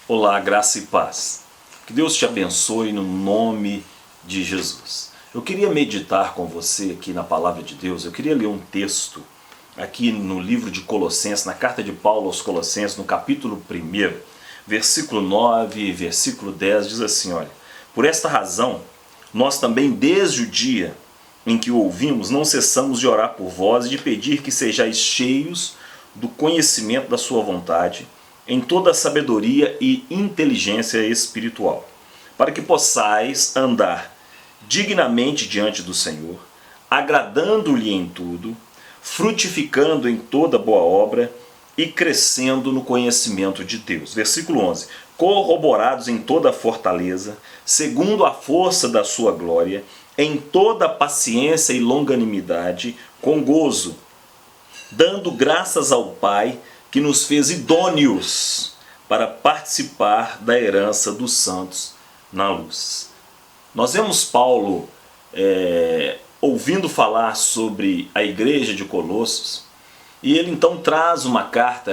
Olá, graça e paz. Que Deus te abençoe no nome de Jesus. Eu queria meditar com você aqui na palavra de Deus. Eu queria ler um texto aqui no livro de Colossenses, na carta de Paulo aos Colossenses, no capítulo 1, versículo 9 e versículo 10, diz assim, olha: por esta razão, nós também desde o dia em que o ouvimos, não cessamos de orar por vós e de pedir que sejais cheios do conhecimento da sua vontade, em toda a sabedoria e inteligência espiritual, para que possais andar dignamente diante do Senhor, agradando-lhe em tudo, frutificando em toda boa obra e crescendo no conhecimento de Deus. Versículo 11. Corroborados em toda a fortaleza, segundo a força da sua glória, em toda paciência e longanimidade, com gozo, dando graças ao Pai, que nos fez idôneos para participar da herança dos santos na luz. Nós vemos Paulo ouvindo falar sobre a igreja de Colossos, e ele então traz uma carta,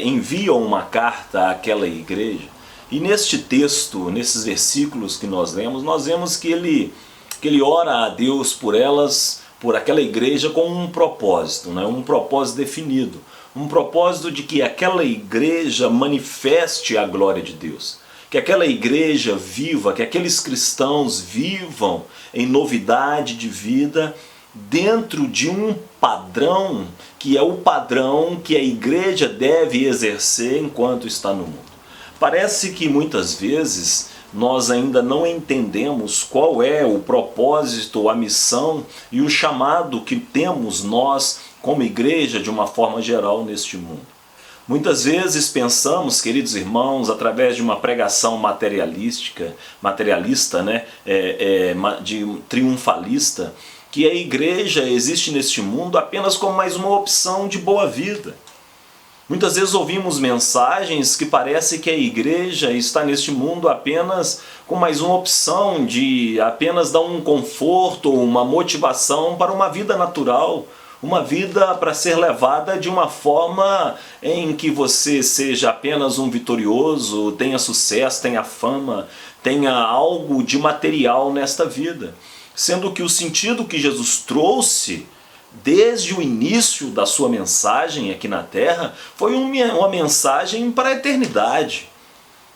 envia uma carta àquela igreja, e neste texto, nesses versículos que nós vemos que ele ora a Deus por elas, por aquela igreja, com um propósito, né? Um propósito definido, um propósito de que aquela igreja manifeste a glória de Deus, que aquela igreja viva, que aqueles cristãos vivam em novidade de vida dentro de um padrão que é o padrão que a igreja deve exercer enquanto está no mundo. Parece que muitas vezes nós ainda não entendemos qual é o propósito, a missão e o chamado que temos nós como igreja de uma forma geral neste mundo. Muitas vezes pensamos, queridos irmãos, através de uma pregação materialista, né, triunfalista, que a igreja existe neste mundo apenas como mais uma opção de boa vida. Muitas vezes ouvimos mensagens que parece que a igreja está neste mundo apenas com mais uma opção de apenas dar um conforto, uma motivação para uma vida natural, uma vida para ser levada de uma forma em que você seja apenas um vitorioso, tenha sucesso, tenha fama, tenha algo de material nesta vida. Sendo que o sentido que Jesus trouxe desde o início da sua mensagem aqui na Terra foi uma mensagem para a eternidade.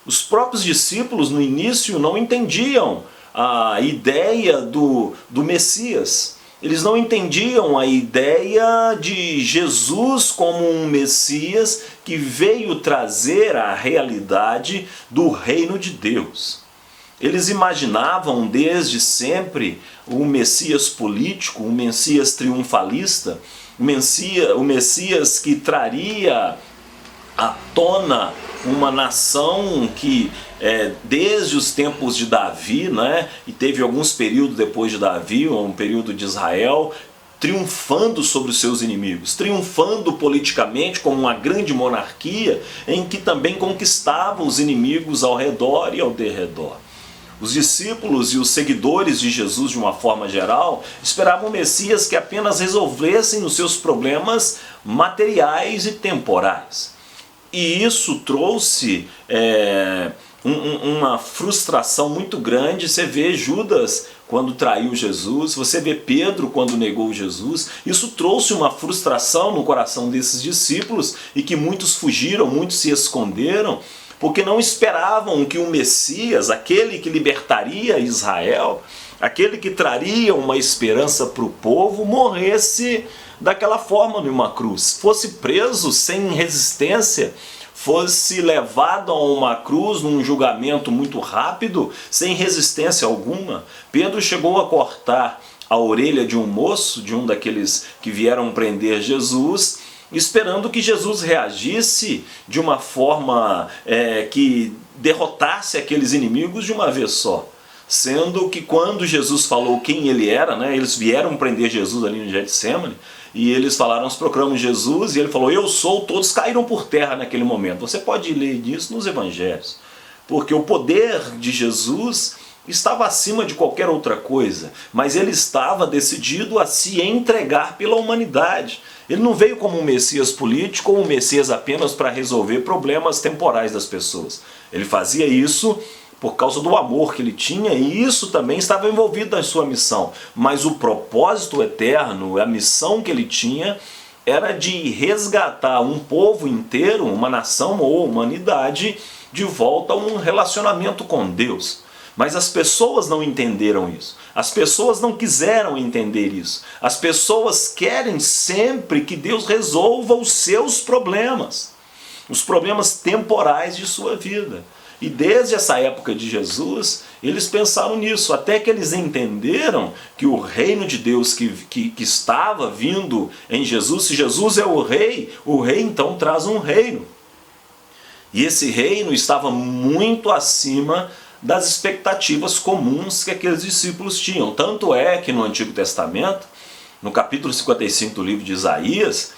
Os próprios discípulos no início não entendiam a ideia do Messias. Eles não entendiam a ideia de Jesus como um Messias que veio trazer a realidade do reino de Deus. Eles imaginavam desde sempre o Messias político, o Messias triunfalista, o Messias que traria à tona uma nação que desde os tempos de Davi, né, e teve alguns períodos depois de Davi, um período de Israel, triunfando sobre os seus inimigos, triunfando politicamente como uma grande monarquia em que também conquistava os inimigos ao redor e ao derredor. Os discípulos e os seguidores de Jesus, de uma forma geral, esperavam um Messias que apenas resolvessem os seus problemas materiais e temporais. E isso trouxe uma frustração muito grande. Você vê Judas quando traiu Jesus, você vê Pedro quando negou Jesus. Isso trouxe uma frustração no coração desses discípulos e que muitos fugiram, muitos se esconderam, porque não esperavam que o Messias, aquele que libertaria Israel, aquele que traria uma esperança para o povo, morresse daquela forma numa cruz, fosse preso sem resistência, fosse levado a uma cruz num julgamento muito rápido, sem resistência alguma. Pedro chegou a cortar a orelha de um moço, de um daqueles que vieram prender Jesus, esperando que Jesus reagisse de uma forma que derrotasse aqueles inimigos de uma vez só. Sendo que quando Jesus falou quem ele era, né, eles vieram prender Jesus ali no Getsemane, e eles falaram, nós procuramos Jesus, e ele falou, eu sou, todos caíram por terra naquele momento. Você pode ler isso nos evangelhos, porque o poder de Jesus estava acima de qualquer outra coisa, mas ele estava decidido a se entregar pela humanidade. Ele não veio como um Messias político ou um Messias apenas para resolver problemas temporais das pessoas. Ele fazia isso por causa do amor que ele tinha, e isso também estava envolvido na sua missão. Mas o propósito eterno, a missão que ele tinha, era de resgatar um povo inteiro, uma nação ou humanidade, de volta a um relacionamento com Deus. Mas as pessoas não entenderam isso. As pessoas não quiseram entender isso. As pessoas querem sempre que Deus resolva os seus problemas, os problemas temporais de sua vida. E desde essa época de Jesus, eles pensaram nisso, até que eles entenderam que o reino de Deus que estava vindo em Jesus, se Jesus é o rei então traz um reino. E esse reino estava muito acima das expectativas comuns que aqueles discípulos tinham. Tanto é que no Antigo Testamento, no capítulo 55 do livro de Isaías,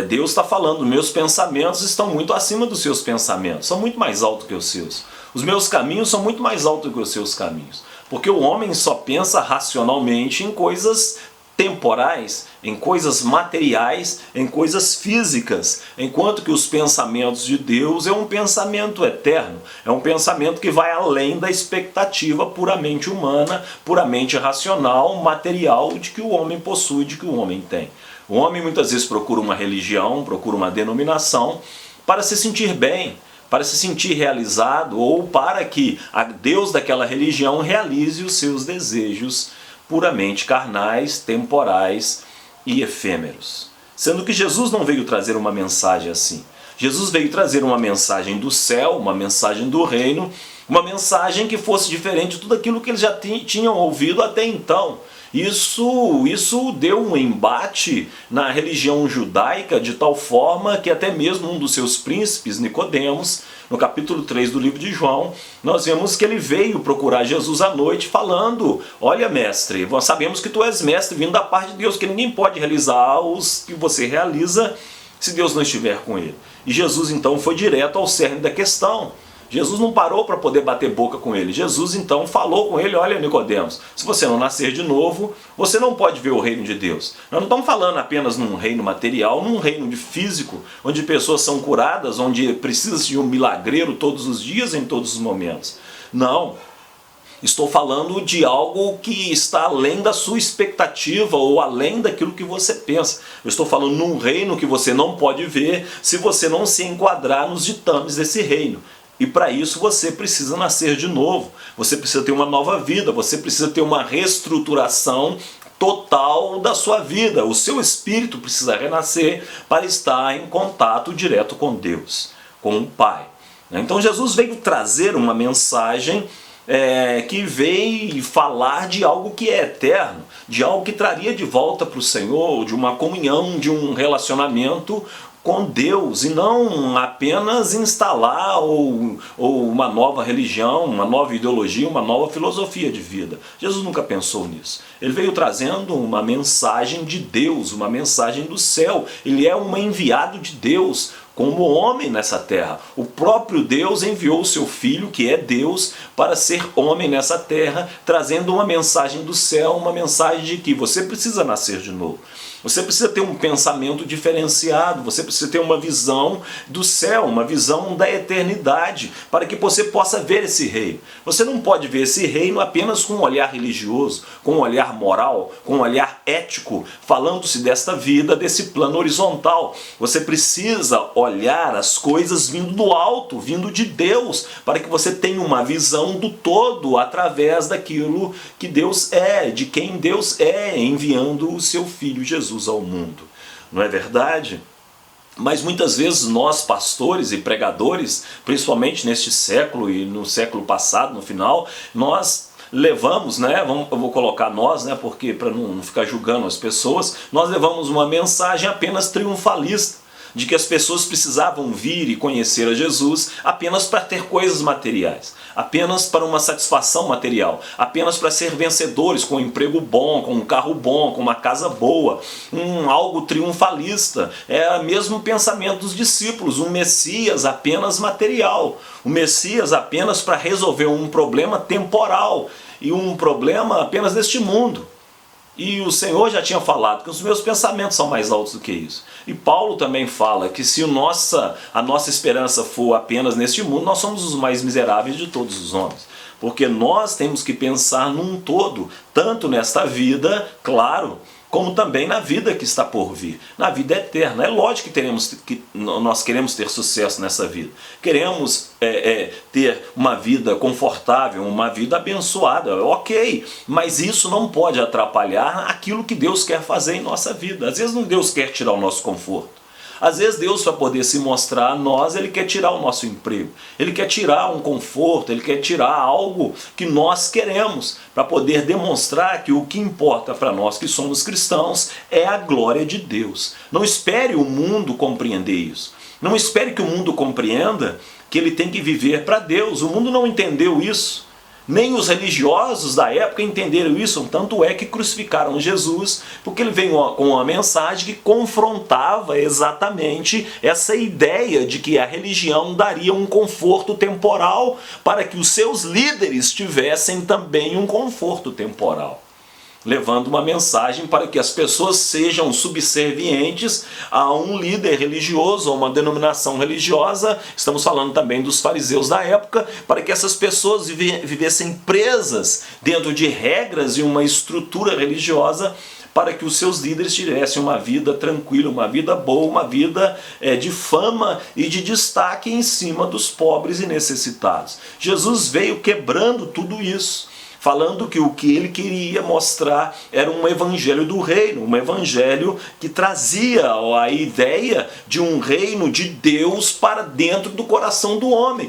Deus está falando: meus pensamentos estão muito acima dos seus pensamentos, são muito mais altos que os seus. Os meus caminhos são muito mais altos que os seus caminhos. Porque o homem só pensa racionalmente em coisas temporais, em coisas materiais, em coisas físicas, enquanto que os pensamentos de Deus é um pensamento eterno, é um pensamento que vai além da expectativa puramente humana, puramente racional, material de que o homem possui, de que o homem tem. O homem muitas vezes procura uma religião, procura uma denominação para se sentir bem, para se sentir realizado, ou para que a Deus daquela religião realize os seus desejos puramente carnais, temporais e efêmeros. Sendo que Jesus não veio trazer uma mensagem assim. Jesus veio trazer uma mensagem do céu, uma mensagem do reino, uma mensagem que fosse diferente de tudo aquilo que eles já tinham ouvido até então. Isso deu um embate na religião judaica de tal forma que até mesmo um dos seus príncipes, Nicodemos, no capítulo 3 do livro de João, nós vemos que ele veio procurar Jesus à noite falando: olha, mestre, nós sabemos que tu és mestre vindo da parte de Deus, que ninguém pode realizar os que você realiza se Deus não estiver com ele. E Jesus então foi direto ao cerne da questão. Jesus não parou para poder bater boca com ele. Jesus então falou com ele: olha, Nicodemos, se você não nascer de novo, você não pode ver o reino de Deus. Nós não estamos falando apenas num reino material, num reino de físico, onde pessoas são curadas, onde precisa de um milagreiro todos os dias, em todos os momentos. Não. Estou falando de algo que está além da sua expectativa ou além daquilo que você pensa. Eu estou falando num reino que você não pode ver se você não se enquadrar nos ditames desse reino. E para isso você precisa nascer de novo, você precisa ter uma nova vida, você precisa ter uma reestruturação total da sua vida. O seu espírito precisa renascer para estar em contato direto com Deus, com o Pai. Então Jesus veio trazer uma mensagem que veio falar de algo que é eterno, de algo que traria de volta para o Senhor, de uma comunhão, de um relacionamento com Deus, e não apenas instalar ou uma nova religião, uma nova ideologia, uma nova filosofia de vida. Jesus nunca pensou nisso. Ele veio trazendo uma mensagem de Deus, uma mensagem do céu. Ele é um enviado de Deus como homem nessa terra. O próprio Deus enviou o seu Filho, que é Deus, para ser homem nessa terra, trazendo uma mensagem do céu, uma mensagem de que você precisa nascer de novo. Você precisa ter um pensamento diferenciado, você precisa ter uma visão do céu, uma visão da eternidade, para que você possa ver esse reino. Você não pode ver esse reino apenas com um olhar religioso, com um olhar moral, com um olhar ético, falando-se desta vida, desse plano horizontal. Você precisa olhar as coisas vindo do alto, vindo de Deus, para que você tenha uma visão do todo através daquilo que Deus é, de quem Deus é, enviando o seu Filho Jesus ao mundo. Não é verdade? Mas muitas vezes nós, pastores e pregadores, principalmente neste século e no século passado, no final, nós levamos, eu vou colocar nós, porque para não ficar julgando as pessoas, nós levamos uma mensagem apenas triunfalista. de que as pessoas precisavam vir e conhecer a Jesus apenas para ter coisas materiais, apenas para uma satisfação material, apenas para ser vencedores com um emprego bom, com um carro bom, com uma casa boa, algo triunfalista. É o mesmo pensamento dos discípulos, um Messias apenas material, um Messias apenas para resolver um problema temporal e um problema apenas deste mundo. E o Senhor já tinha falado que os meus pensamentos são mais altos do que isso. E Paulo também fala que se a nossa esperança for apenas neste mundo, nós somos os mais miseráveis de todos os homens. Porque nós temos que pensar num todo, tanto nesta vida, claro, como também na vida que está por vir, na vida eterna. É lógico que nós queremos ter sucesso nessa vida. Queremos ter uma vida confortável, uma vida abençoada, ok. Mas isso não pode atrapalhar aquilo que Deus quer fazer em nossa vida. Às vezes Deus quer tirar o nosso conforto. Às vezes Deus, para poder se mostrar a nós, Ele quer tirar o nosso emprego. Ele quer tirar um conforto, Ele quer tirar algo que nós queremos, para poder demonstrar que o que importa para nós que somos cristãos é a glória de Deus. Não espere o mundo compreender isso. Não espere que o mundo compreenda que ele tem que viver para Deus. O mundo não entendeu isso. Nem os religiosos da época entenderam isso, tanto é que crucificaram Jesus, porque ele veio com uma mensagem que confrontava exatamente essa ideia de que a religião daria um conforto temporal para que os seus líderes tivessem também um conforto temporal, levando uma mensagem para que as pessoas sejam subservientes a um líder religioso, a uma denominação religiosa. Estamos falando também dos fariseus da época, para que essas pessoas vivessem presas dentro de regras e uma estrutura religiosa, para que os seus líderes tivessem uma vida tranquila, uma vida boa, uma vida de fama e de destaque em cima dos pobres e necessitados. Jesus veio quebrando tudo isso, falando que o que ele queria mostrar era um evangelho do reino, um evangelho que trazia a ideia de um reino de Deus para dentro do coração do homem.